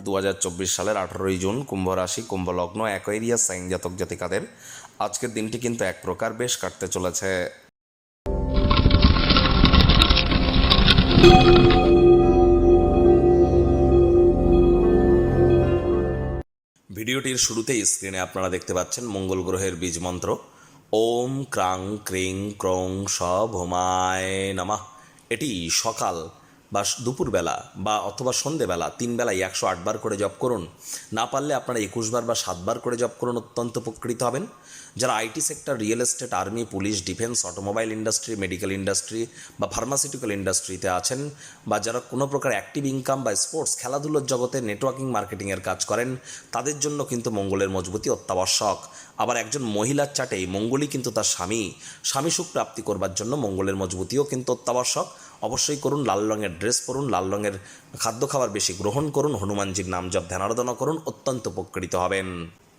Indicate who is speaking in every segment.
Speaker 1: 2024 সালের 18ই জুন, কুম্ভ রাশি, কুম্ভ লগ্ন, অ্যাকোয়ারিয়াস সাইন জাতক জাতিকাদের আজকের দিনটি কিন্তু এক প্রকার বেশ কাটতে চলেছে। ভিডিওটির শুরুতেই স্ক্রিনে আপনারা দেখতে পাচ্ছেন মঙ্গল গ্রহের বীজ মন্ত্র ওম ক্রাং ক্রিং ক্রং শ ভোমায় নমঃ। এটি সকাল বা দুপুরবেলা বা অথবা সন্ধেবেলা 3 বেলায় 108 বার করে জপ করুন। না পারলে আপনারা 21 বার বা 7 বার করে জপ করুন, অত্যন্ত উপকৃত হবেন। যারা IT sector, real estate, army, police, defence, automobile industry, medical industry বা ফার্মাসিউটিক্যাল ইন্ডাস্ট্রিতে আছেন, বা যারা কোনো প্রকার অ্যাক্টিভ ইনকাম বা স্পোর্টস খেলাধুলোর জগতে নেটওয়ার্কিং মার্কেটিংয়ের কাজ করেন, তাদের জন্য কিন্তু মঙ্গলের মজবুতি অত্যাবশ্যক। আবার একজন মহিলার চাটে মঙ্গলই কিন্তু তার স্বামী সুখ প্রাপ্তি করবার জন্য মঙ্গলের মজবুতিও কিন্তু অত্যাবশ্যক। অবশ্যই করুন, লাল রঙের ড্রেস পরুন, লাল রঙের খাদ্য খাবার বেশি গ্রহণ করুন, হনুমানজির নাম জপ ধ্যানারাধনা করুন, অত্যন্ত উপকৃত হবেন।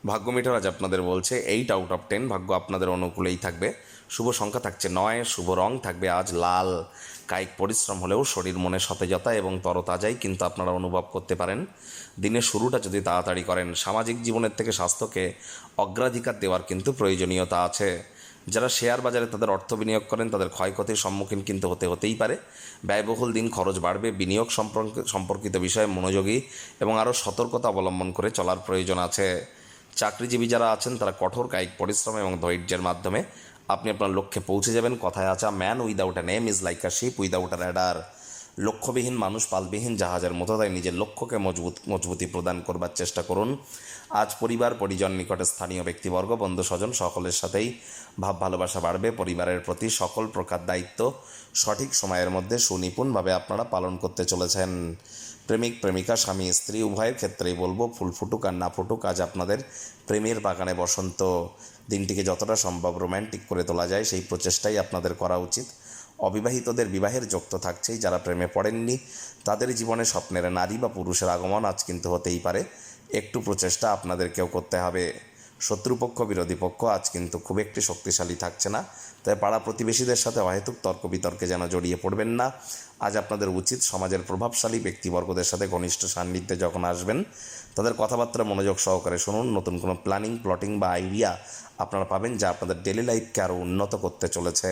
Speaker 1: ভাগ্য মিটার আজ আপনাদের বলছে 8 আউট অফ 10, ভাগ্য আপনাদের অনুকূলেই থাকবে। শুভ সংখ্যা থাকছে 9, শুভ রং থাকবে আজ লাল। কায়িক পরিশ্রম হলেও শরীর মনে সতেজতা এবং তরতাজাই কিন্তু আপনারা অনুভব করতে পারেন। দিনের শুরুটা যদি তাড়াতাড়ি করেন, সামাজিক জীবনের থেকে স্বাস্থ্যকে অগ্রাধিকার দেওয়ার কিন্তু প্রয়োজনীয়তা আছে। যারা শেয়ার বাজারে তাদের অর্থ বিনিয়োগ করেন, তাদের ক্ষয়ক্ষতির সম্মুখীন কিন্তু হতেই পারে। ব্যয়বহুল দিন, খরচ বাড়বে। বিনিয়োগ সম্পর্কিত বিষয়ে মনোযোগী এবং আরও সতর্কতা অবলম্বন করে চলার প্রয়োজন আছে। চাকরিজীবী যারা আছেন তারা কঠোর কায়িক পরিশ্রম এবং ধৈর্যের মাধ্যমে আপনি আপনার লক্ষ্যে পৌঁছে যাবেন। কথায় আছে, man without a name is like a ship without a rudder. লক্ষ্যবিহীন মানুষ পালবিহীন জাহাজের মতো, তাই নিজের লক্ষ্যকে মজবুতি প্রদান করবার চেষ্টা করুন। আজ পরিবার, পরিজন, নিকটে স্থানীয় ব্যক্তিবর্গ, বন্ধু স্বজন সকলের সাথেই ভাব ভালোবাসা বাড়বে। পরিবারের প্রতি সকল প্রকার দায়িত্ব সঠিক সময়ের মধ্যে সুনিপুণভাবে আপনারা পালন করতে চলেছেন। প্রেমিক প্রেমিকা, স্বামী স্ত্রী উভয়ের ক্ষেত্রেই বলবো, ফুল ফুটুক আর না ফুটুক, আজ আপনাদের প্রেমের বাগানে বসন্ত। দিনটিকে যতটা সম্ভব রোম্যান্টিক করে তোলা যায় সেই প্রচেষ্টাই আপনাদের করা উচিত। অবিবাহিতদের বিবাহের যোগ তো থাকছেই। যারা প্রেমে পড়েননি তাদের জীবনে স্বপ্নের নারী বা পুরুষের আগমন আজ কিন্তু হতেই পারে। একটু প্রচেষ্টা আপনাদেরকেও করতে হবে। শত্রুপক্ষ, বিরোধী পক্ষ আজ কিন্তু খুব একটি শক্তিশালী থাকছে না, তাই পাড়া প্রতিবেশীদের সাথে অহেতুক তর্ক বিতর্কে যেন জড়িয়ে পড়বেন না। আজ আপনাদের উচিত সমাজের প্রভাবশালী ব্যক্তিবর্গদের সাথে ঘনিষ্ঠ সান্নিধ্যে যখন আসবেন, তাদের কথাবার্তা মনোযোগ সহকারে শুনুন। নতুন কোনো প্ল্যানিং, প্লটিং বা আইডিয়া আপনারা পাবেন যা আপনাদের ডেলি লাইফকে আরও উন্নত করতে চলেছে।